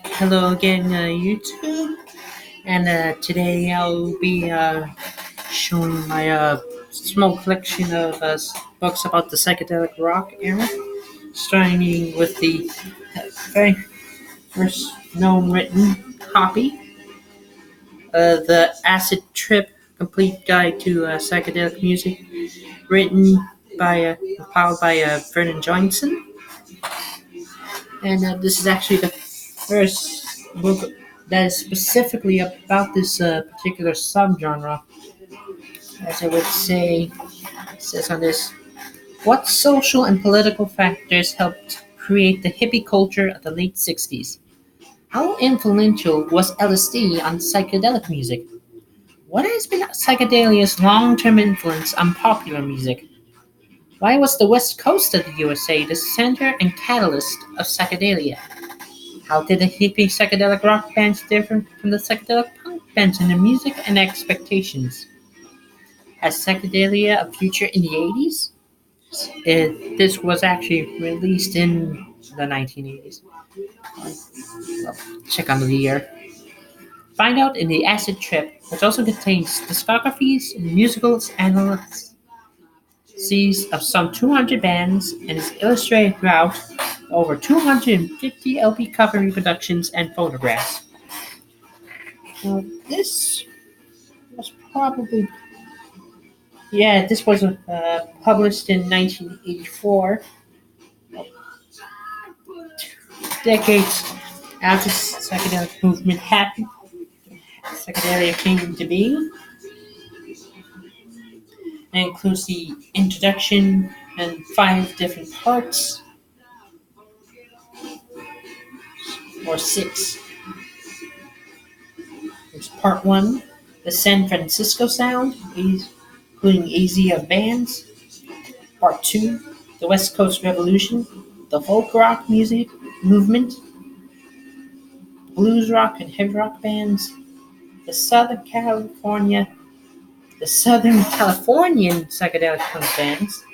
Hello again, YouTube. And today I'll be showing my small collection of books about the psychedelic rock era, starting with the very first known written copy, the Acid Trip Complete Guide to Psychedelic Music, written by compiled by Vernon Johnson. And this is actually the first book that is specifically about this particular subgenre. As I would say, it says on this, what social and political factors helped create the hippie culture of the late 60s? How influential was LSD on psychedelic music? What has been psychedelia's long-term influence on popular music? Why was the west coast of the USA the center and catalyst of psychedelia? How did the hippie psychedelic rock bands differ from the psychedelic punk bands in their music and expectations? Has psychedelia a future in the 80s? This was actually released in the 1980s. Well, check on the year. Find out in the Acid Trip, which also contains discographies, musicals, analyses of some 200 bands and is illustrated throughout over 250 LP cover reproductions and photographs. This was probably, yeah, this was published in 1984, decades after psychedelic movement happened. Psychedelia came to be, and includes the introduction and 5 different parts, or 6. There's part 1, the San Francisco sound, including AZ of bands. Part 2, the West Coast Revolution, the folk rock music movement, blues rock and heavy rock bands, the Southern Californian psychedelic punk bands.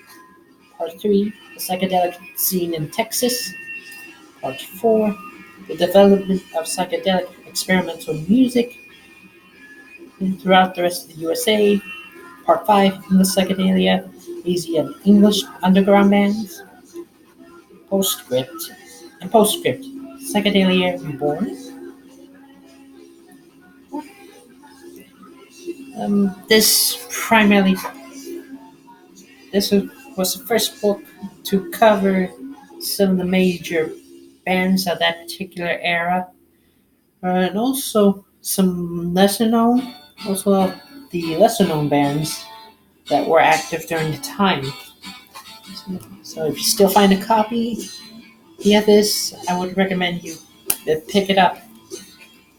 Part 3, the psychedelic scene in Texas. Part 4, the development of psychedelic experimental music throughout the rest of the USA. Part 5, in the psychedelia, easy and English underground bands. Postscript and Postscript, Psychedelia Reborn. This primarily this was the first book to cover some of the major bands of that particular era, and also some lesser known, also the lesser known bands that were active during the time. So if you still find a copy of this, I would recommend you pick it up.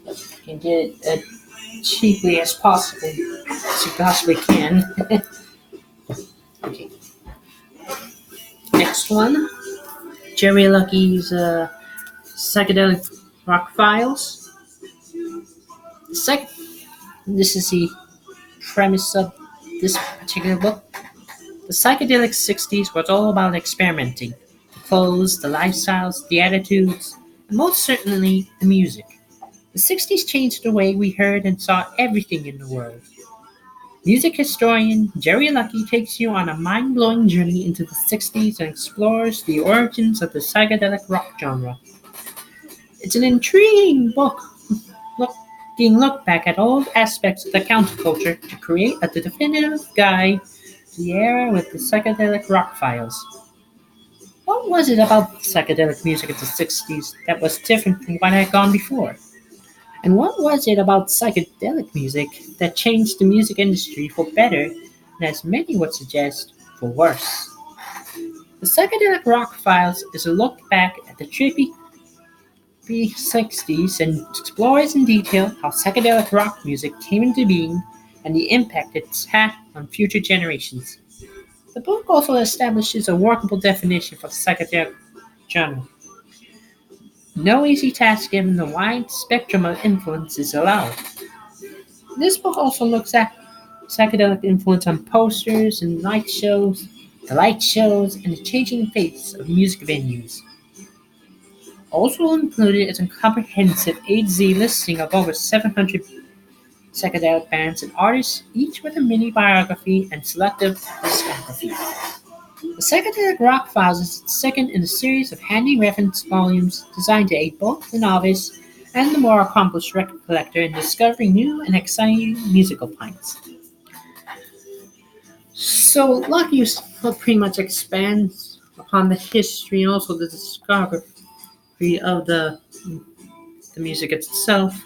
You can get it as cheaply as possible, as you possibly can. Okay. Next one, Jerry Lucky's Psychedelic Rock Files. Sec- this is the premise of this particular book. The psychedelic 60s was all about experimenting. The clothes, the lifestyles, the attitudes, and most certainly the music. The 60s changed the way we heard and saw everything in the world. Music historian Jerry Lucky takes you on a mind-blowing journey into the 60s and explores the origins of the psychedelic rock genre. It's an intriguing book, look back at all aspects of the counterculture to create a definitive guide to the era with the psychedelic rock files. What was it about psychedelic music in the 60s that was different from what had gone before? And what was it about psychedelic music that changed the music industry for better, and as many would suggest, for worse? The Psychedelic Rock Files is a look back at the trippy 60s and explores in detail how psychedelic rock music came into being and the impact it's had on future generations. The book also establishes a workable definition for the psychedelic genre. No easy task given the wide spectrum of influences allowed. This book also looks at psychedelic influence on posters and the light shows, and the changing face of music venues. Also included is a comprehensive A-Z listing of over 700 psychedelic bands and artists, each with a mini biography and selective discography. The Psychedelic Rock Files is the second in a series of handy reference volumes designed to aid both the novice and the more accomplished record collector in discovering new and exciting musical finds. So, Lucky pretty much expands upon the history and also the discography of the music itself.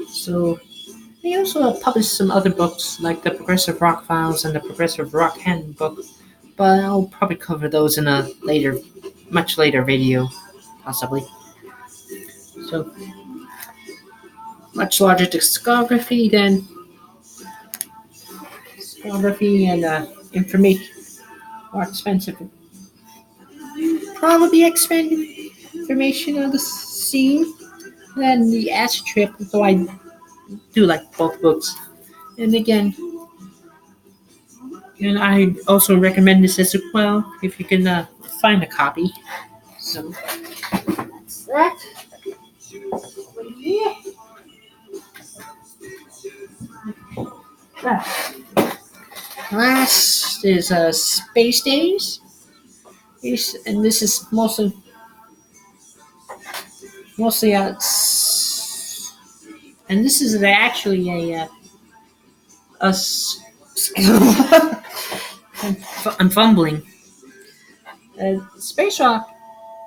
So, they also published some other books like the Progressive Rock Files and the Progressive Rock Handbook, but I'll probably cover those in a much later video, possibly. So, much larger discography and information, more expensive, probably expanded information on the scene than the Acid Trip, though I do like both books. And again, and I also recommend this as well if you can find a copy. So that's that. Yeah. Last is Space Days. And this is mostly and this is actually a s- I'm fumbling. Space rock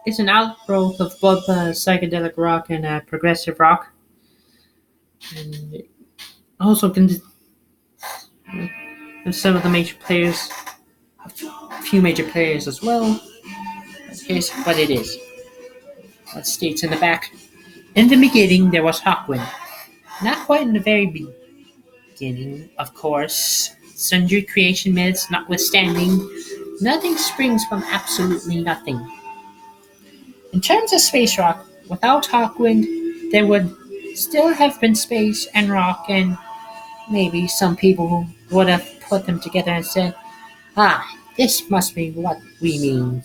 is an outgrowth of both psychedelic rock and progressive rock, and it also can have some of the major players, a few major players as well. Here's what it is. It states in the back. In the beginning, there was Hawkwind. Not quite in the very beginning, of course. Sundry creation myths notwithstanding, nothing springs from absolutely nothing. In terms of space rock, without Hawkwind, there would still have been space and rock, and maybe some people would have put them together and said, ah, this must be what we mean.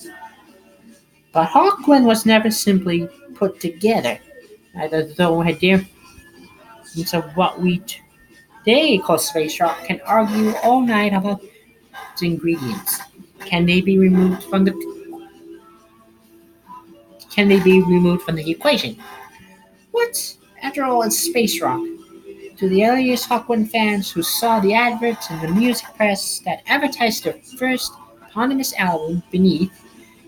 But Hawkwind was never simply put together, either though adherents of what we today call space rock can argue all night about its ingredients. Can they be removed from the can they be removed from the equation? What, after all, is space rock? To the earliest Hawkwind fans who saw the adverts in the music press that advertised their first eponymous album beneath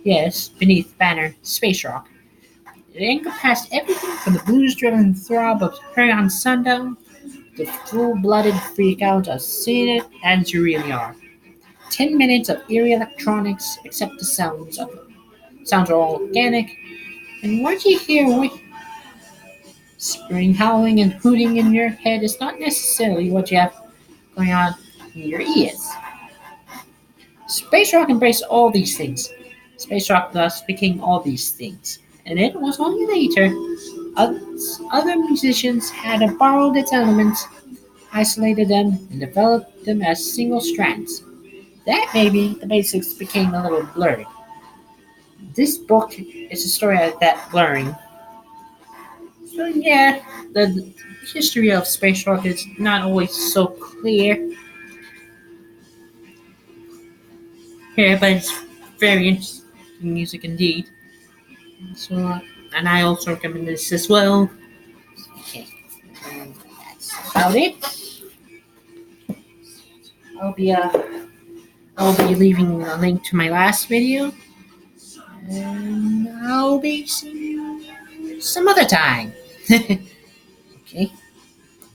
the banner Space Rock, it encompassed everything from the blues-driven throb of Her on Sundown to the full-blooded freak-out of Seeing It As You Really Are. 10 minutes of eerie electronics, except the sounds are all organic, and what you hear whispering, howling, and hooting in your head is not necessarily what you have going on in your ears. Space rock embraced all these things. Space rock thus became all these things, and it was only later other musicians had borrowed its elements, isolated them, and developed them as single strands. That maybe the basics became a little blurred. This book is a story of that blurring. So yeah, the history of space rock is not always so clear here, but it's very interesting music indeed. So, and I also recommend this as well. Okay, and that's about it. I'll be uh, I'll be leaving a link to my last video, and I'll be seeing you some other time. Okay.